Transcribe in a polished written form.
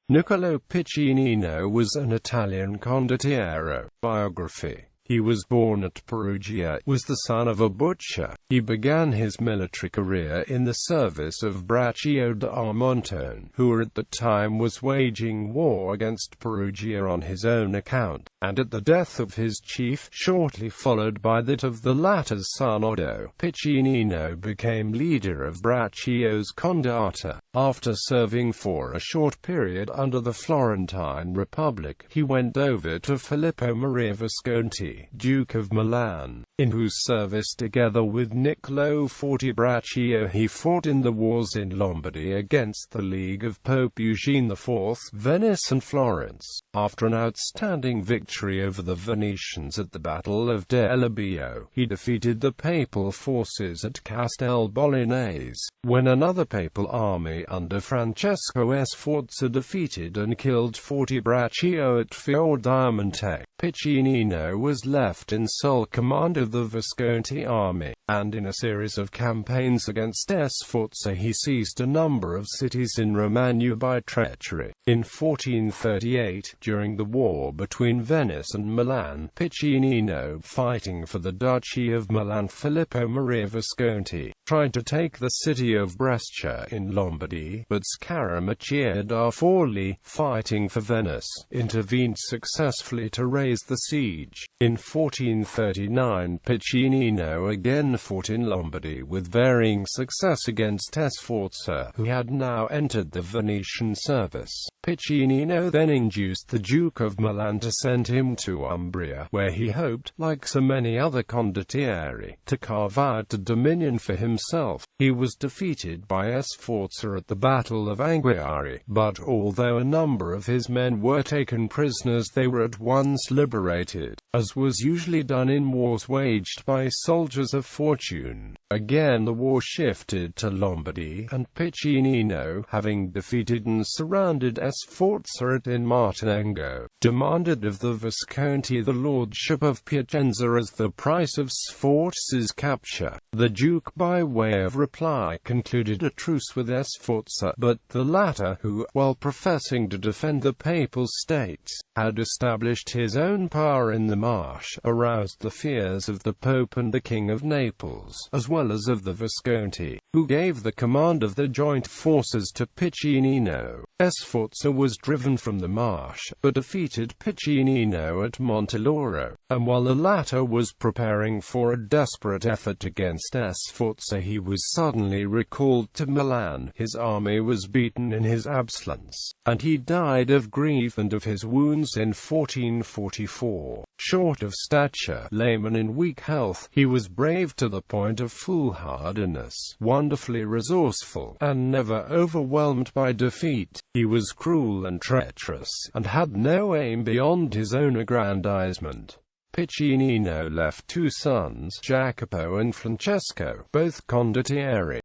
Niccolò Piccinino was an Italian condottiero. Biography. He was born at Perugia, was the son of a butcher. He began his military career in the service of Braccio d'Armontone, who at the time was waging war against Perugia on his own account, and at the death of his chief, shortly followed by that of the latter's son Oddo, Piccinino became leader of Braccio's condotta. After serving for a short period under the Florentine Republic, he went over to Filippo Maria Visconti, Duke of Milan, in whose service together with Niccolò Braccio he fought in the wars in Lombardy against the League of Pope Eugene IV, Venice and Florence. After an outstanding victory over the Venetians at the Battle of Dell'Abbio, he defeated the papal forces at Castel Bolognese, when another papal army under Francesco Sforza defeated and killed Braccio at Fiordiamante. Piccinino was left in sole command of the Visconti army, and in a series of campaigns against Sforza he seized a number of cities in Romagna by treachery. In 1438, during the war between Venice and Milan, Piccinino, fighting for the Duchy of Milan, Filippo Maria Visconti, tried to take the city of Brescia in Lombardy, but Scarammuccia da Forlì, fighting for Venice, intervened successfully to raise the siege. In 1439, Piccinino again fought in Lombardy with varying success against Sforza, who had now entered the Venetian service. Piccinino then induced the Duke of Milan to send him to Umbria, where he hoped, like so many other condottieri, to carve out a dominion for himself. He was defeated by Sforza at the Battle of Anghiari, but although a number of his men were taken prisoners, they were at once liberated, as was usually done in wars waged by soldiers of fortune. Again the war shifted to Lombardy, and Piccinino, having defeated and surrounded Sforza at Martinengo, demanded of the Visconti the lordship of Piacenza as the price of Sforza's capture. The Duke, by way of reply, concluded a truce with Sforza, but the latter, who, while professing to defend the Papal States, had established his own power in the March, aroused the fears of the Pope and the King of Naples, as well as of the Visconti, who gave the command of the joint forces to Piccinino. Sforza was driven from the March, but defeated Piccinino at Monteloro, and while the latter was preparing for a desperate effort against Sforza, he was suddenly recalled to Milan. His army was beaten in his absence, and he died of grief and of his wounds in 1444. Short of stature, lame and in weak health, he was brave to the point of foolhardiness, wonderfully resourceful, and never overwhelmed by defeat. He was cruel and treacherous, and had no aim beyond his own aggrandizement. Piccinino left two sons, Jacopo and Francesco, both condottieri.